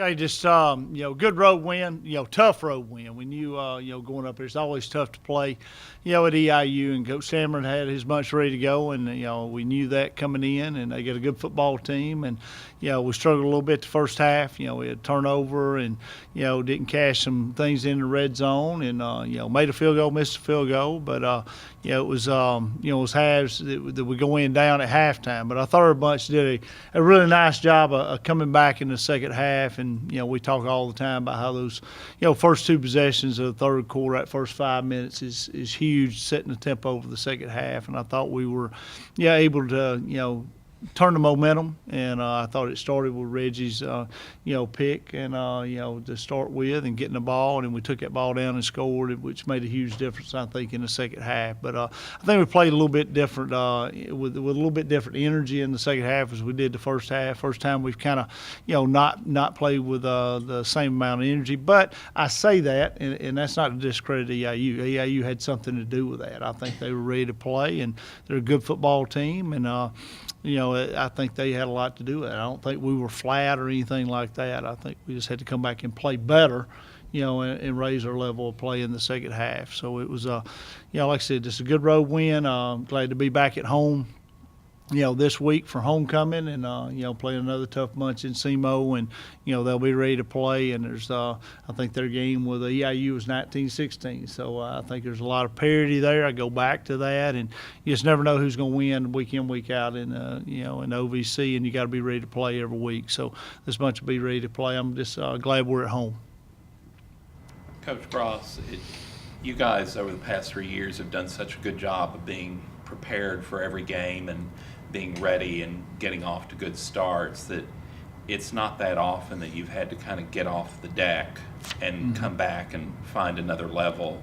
Okay, just good road win, tough road win. We knew, going up there, it's always tough to play, at EIU, and Coach Cameron had his bunch ready to go, and we knew that coming in, and they got a good football team, and we struggled a little bit the first half. We had turnover, and didn't cash some things in the red zone, and made a field goal, missed a field goal, but it was it was halves that we go in down at halftime. But I thought our bunch did a really nice job of coming back in the second half, and we talk all the time about how those first two possessions of the third quarter, that first 5 minutes is huge, setting the tempo for the second half. And I thought we were able to turn the momentum, and I thought it started with Reggie's pick and to start with, and getting the ball, and we took that ball down and scored, which made a huge difference, I think, in the second half. But I think we played a little bit different with a little bit different energy in the second half as we did the first half. First time we've kind of not played with the same amount of energy. But I say that, and that's not to discredit EIU. EIU had something to do with that. I think they were ready to play, and they're a good football team, and I think they had a lot to do with it. I don't think we were flat or anything like that. I think we just had to come back and play better, and raise our level of play in the second half. So it was, like I said, just a good road win. Glad to be back at home, this week for homecoming, and playing another tough bunch in SEMO, and they'll be ready to play. And there's I think their game with EIU was 19-16, so I think there's a lot of parity there. I go back to that, and you just never know who's going to win week in, week out in in OVC, and you got to be ready to play every week. So this bunch will be ready to play. I'm just glad we're at home. Coach Cross, you guys over the past 3 years have done such a good job of being prepared for every game and being ready and getting off to good starts that it's not that often that you've had to kind of get off the deck and come back and find another level.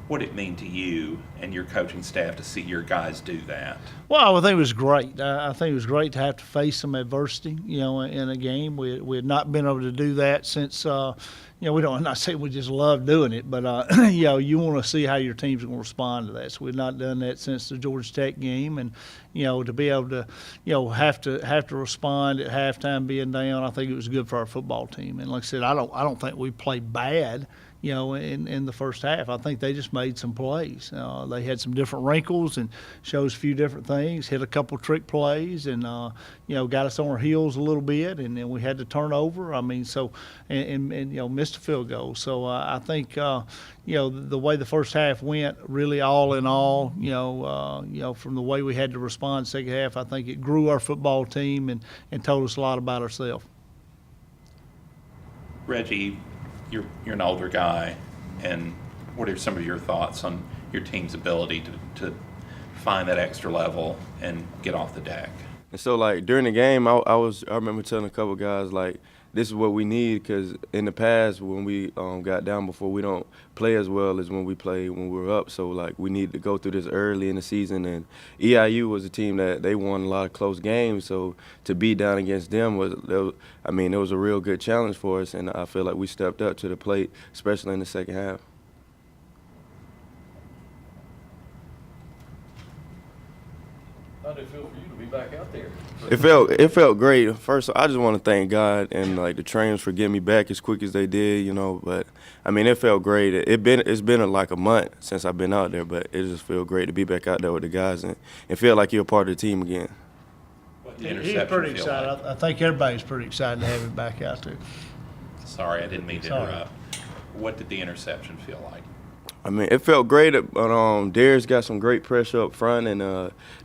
What did it mean to you and your coaching staff to see your guys do that? Well, I think it was great. I think it was great to have to face some adversity, in a game. We had not been able to do that since, we don't. I'm not saying we just love doing it, but you want to see how your team's going to respond to that. So we've not done that since the Georgia Tech game, and to be able to, have to respond at halftime being down, I think it was good for our football team. And like I said, I don't think we played bad, in the first half. I think they just made some plays. They had some different wrinkles and shows a few different things, hit a couple trick plays, and got us on our heels a little bit, and then we had to turn over. I mean, so and missed a field goal. So I think the way the first half went, really all in all, from the way we had to respond second half, I think it grew our football team and told us a lot about ourselves. Reggie, you're an older guy, and what are some of your thoughts on your team's ability to find that extra level and get off the deck? And so, like, during the game, I remember telling a couple guys, like, this is what we need, because in the past when we got down before, we don't play as well as when we play when we were up. So, like, we need to go through this early in the season. And EIU was a team that they won a lot of close games. So to be down against them it was a real good challenge for us. And I feel like we stepped up to the plate, especially in the second half. How did it feel for you to be back out there? It felt great. First, I just want to thank God and like the trainers for getting me back as quick as they did, But I mean, it felt great. It's been like a month since I've been out there, but it just feels great to be back out there with the guys and feel like you're a part of the team again. What the He's interception pretty feel excited. like? I think everybody's pretty excited to have him back out there. Sorry, I didn't mean to Sorry. interrupt. What did the interception feel like? I mean, it felt great. Darius got some great pressure up front, and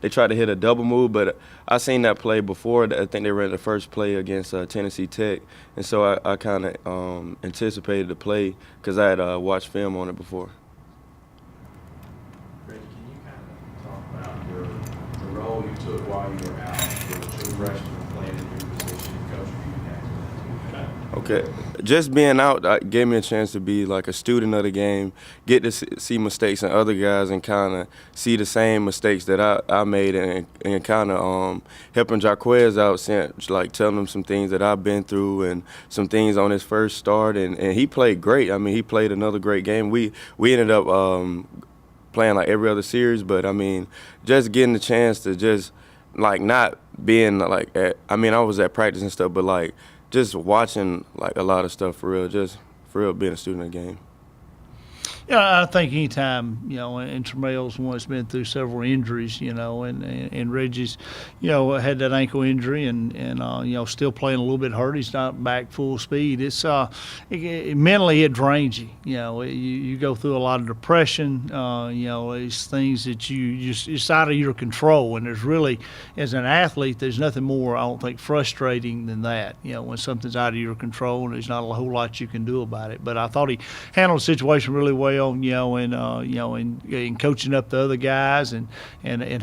they tried to hit a double move, but I seen that play before. I think they ran the first play against Tennessee Tech, and so I kind of anticipated the play because I had watched film on it before. Reggie, can you kind of talk about the role you took while you were out, the true freshman playing in your position, Coach for you? Okay, just being out gave me a chance to be like a student of the game, get to see mistakes in other guys, and kind of see the same mistakes that I made, and kind of helping Jaquez out, like telling him some things that I've been through and some things on his first start, and he played great. I mean, he played another great game. We ended up playing like every other series, but I mean, just getting the chance to just like not being like I was at practice and stuff, but like just watching like a lot of stuff for real, just for real being a student of the game. Yeah, I think anytime, and Tramel's one that's been through several injuries, and Reggie's, had that ankle injury and still playing a little bit hurt. He's not back full speed. It's mentally it drains you. You go through a lot of depression. These things that it's out of your control. And there's really, as an athlete, there's nothing more, I don't think, frustrating than that. When something's out of your control and there's not a whole lot you can do about it. But I thought he handled the situation really well. And coaching up the other guys and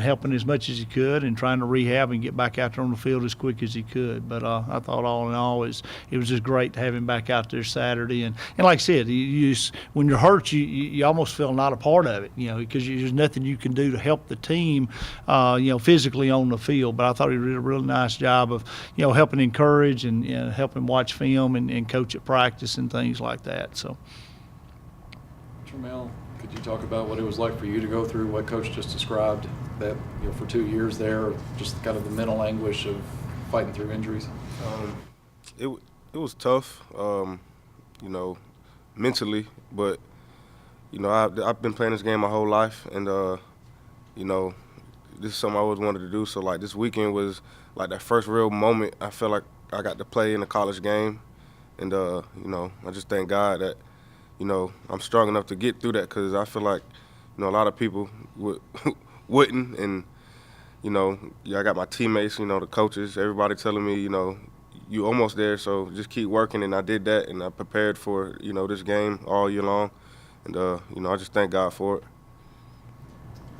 helping as much as he could and trying to rehab and get back out there on the field as quick as he could. But I thought all in all it was just great to have him back out there Saturday. And like I said, when you're hurt, you almost feel not a part of it, because there's nothing you can do to help the team, physically on the field. But I thought he did a really nice job of, helping encourage and helping watch film and coach at practice and things like that. So. Tramel, could you talk about what it was like for you to go through what Coach just described, that for 2 years there, just kind of the mental anguish of fighting through injuries? It was tough, mentally, but I've been playing this game my whole life, and this is something I always wanted to do. So like this weekend was like that first real moment I felt like I got to play in a college game, and I just thank God that. I'm strong enough to get through that, because I feel like, a lot of people wouldn't. And, I got my teammates, the coaches, everybody telling me, you almost there, so just keep working. And I did that, and I prepared for, this game all year long. And, I just thank God for it.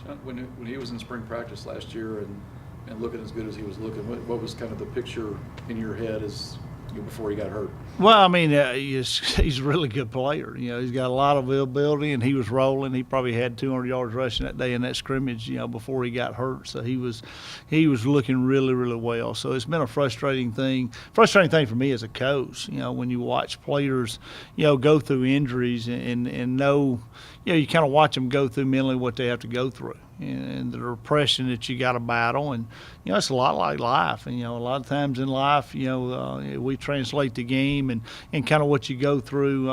John, when he was in spring practice last year and looking as good as he was looking, what was kind of the picture in your head as before he got hurt? Well, I mean, he's a really good player. He's got a lot of ability, and he was rolling. He probably had 200 yards rushing that day in that scrimmage, before he got hurt. So he was looking really, really well. So it's been a frustrating thing for me as a coach. When you watch players, go through injuries and know, you kind of watch them go through mentally what they have to go through. And the depression that you got to battle, and it's a lot like life. And a lot of times in life, we translate the game and kind of what you go through,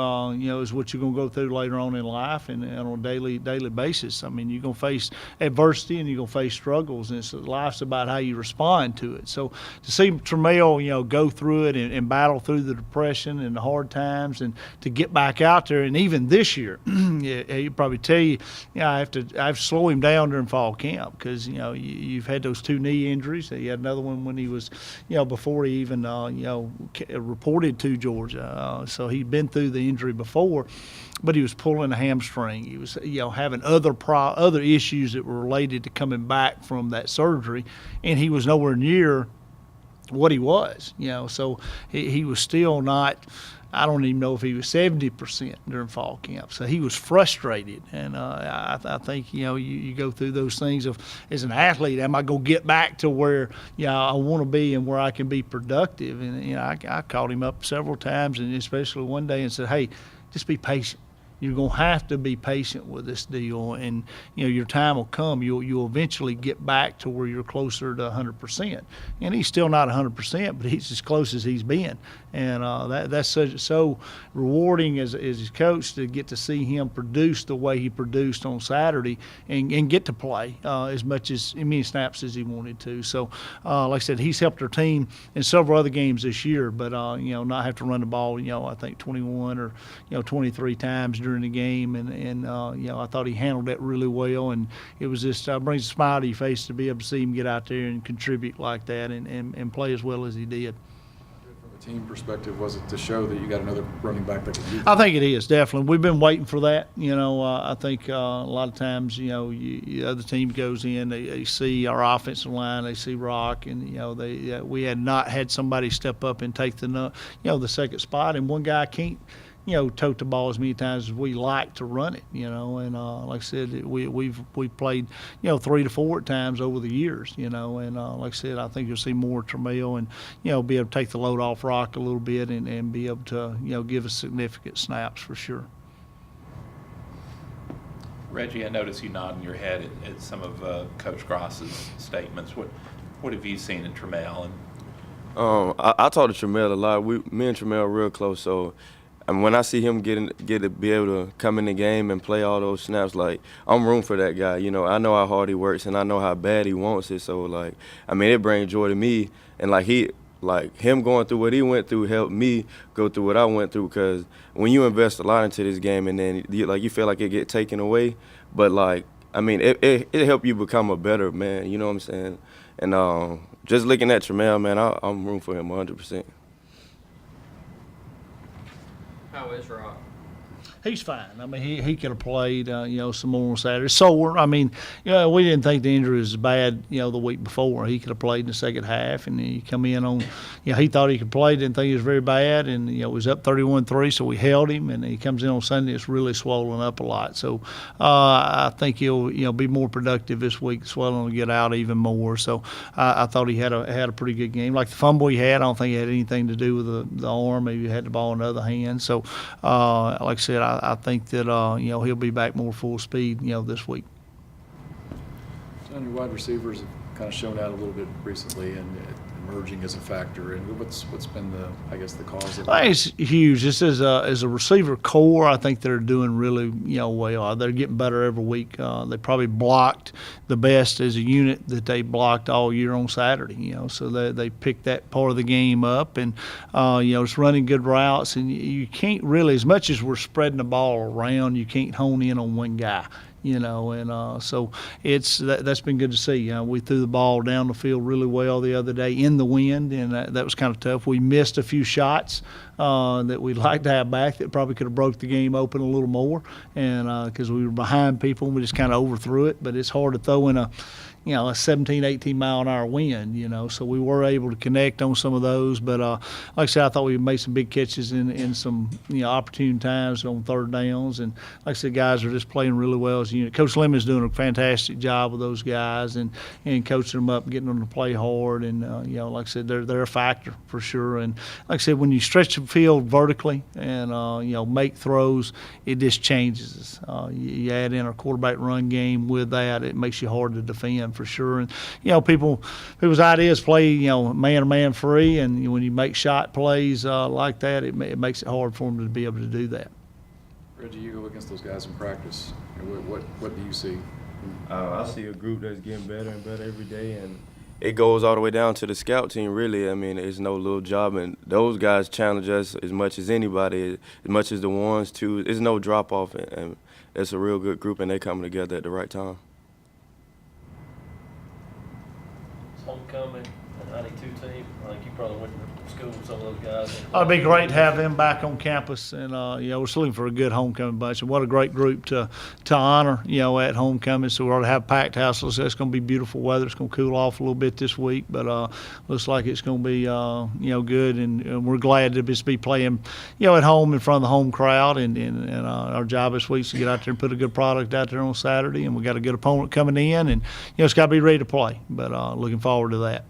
is what you're gonna go through later on in life and on a daily basis. I mean, you're gonna face adversity and you're gonna face struggles, and life's about how you respond to it. So to see Tramel, go through it and battle through the depression and the hard times, and to get back out there, and even this year, he'll probably tell you, I have to slow him down during fall camp, because you've had those 2 knee injuries. He had another one when he was before he even reported to Georgia, so he'd been through the injury before, but he was pulling a hamstring. He was having other issues that were related to coming back from that surgery, and he was nowhere near what he was. So he was still not, I don't even know if he was 70% during fall camp. So he was frustrated. And I think, you go through those things of, as an athlete, am I going to get back to where, I want to be and where I can be productive? And, I called him up several times, and especially one day, and said, hey, just be patient. You're going to have to be patient with this deal, and your time will come. You'll eventually get back to where you're closer to 100%. And he's still not 100%, but he's as close as he's been. And that's so rewarding as his coach to get to see him produce the way he produced on Saturday, and get to play as many snaps as he wanted to. So, like I said, he's helped our team in several other games this year, but not have to run the ball. I think 21 or 23 times during the game, and I thought he handled that really well, and it was just brings a smile to your face to be able to see him get out there and contribute like that and play as well as he did. From a team perspective, was it to show that you got another running back that could use it? I think it is, definitely. We've been waiting for that. I think a lot of times, the other team goes in, they see our offensive line, they see Rock, and we had not had somebody step up and take the second spot, and one guy can't tote the ball as many times as we like to run it, and like I said, we've played, 3 to 4 times over the years, and like I said, I think you'll see more Tramel and, be able to take the load off Rock a little bit and be able to, give us significant snaps for sure. Reggie, I noticed you nodding your head at some of Coach Gross's statements. What have you seen in Tramel? And I talk to Tramel a lot. Me and Tramel are real close. So, and when I see him get to be able to come in the game and play all those snaps, like I'm rooting for that guy. You know, I know how hard he works and I know how bad he wants it. So, like, I mean, it brings joy to me. And like him going through what he went through helped me go through what I went through. Because when you invest a lot into this game and then you feel like it get taken away, but like I mean, it helped you become a better man. You know what I'm saying? And just looking at Tramel, man, I'm rooting for him 100%. How is Rock? He's fine. I mean, he could have played, some more on Saturday. Sore. I mean, we didn't think the injury was as bad, the week before. He could have played in the second half, and he come in on, he thought he could play, didn't think he was very bad, and, was up 31-3, so we held him, and he comes in on Sunday, it's really swollen up a lot. So I think he'll, be more productive this week. The swelling will get out even more. So I thought he had a pretty good game. Like the fumble he had, I don't think it had anything to do with the arm. Maybe he had the ball in the other hand. So, like I said, I think that he'll be back more full speed this week. John, your wide receivers have kind of shown out a little bit recently and emerging as a factor. And what's been the cause of that? I think it's huge. Just as a receiver core, I think they're doing really well. They're getting better every week. They probably blocked the best as a unit that they blocked all year on Saturday. So they picked that part of the game up, and it's running good routes. And you can't really, as much as we're spreading the ball around, you can't hone in on one guy. So that's been good to see. We threw the ball down the field really well the other day in the wind, and that was kind of tough. We missed a few shots that we'd like to have back that probably could have broke the game open a little more, and because we were behind people and we just kind of overthrew it. But it's hard to throw in a 17, 18 mile an hour wind, so we were able to connect on some of those. But like I said, I thought we made some big catches in some, opportune times on third downs. And like I said, guys are just playing really well as a unit. Coach Lemon is doing a fantastic job with those guys and coaching them up, getting them to play hard. And, like I said, they're a factor for sure. And like I said, when you stretch the field vertically and, make throws, it just changes us. You add in a quarterback run game with that, it makes you hard to defend for sure. And people's ideas play man-to-man free, and when you make shot plays like that, it makes it hard for them to be able to do that. Reggie, you go against those guys in practice. What do you see? I see a group that's getting better and better every day, and it goes all the way down to the scout team. Really, I mean, it's no little job, and those guys challenge us as much as anybody, as much as the ones too. There's no drop off, and it's a real good group, and they coming together at the right time. Homecoming, the 92 team. I think you probably went to school with some of those guys. It'd be great to have them back on campus, and we're still looking for a good homecoming bunch. And what a great group to honor, at homecoming. So we ought to have packed houses. It's going to be beautiful weather. It's going to cool off a little bit this week, but looks like it's going to be good. And we're glad to just be playing, at home in front of the home crowd. And our job this week is to get out there and put a good product out there on Saturday. And we got a good opponent coming in, and it's got to be ready to play. But looking forward to that.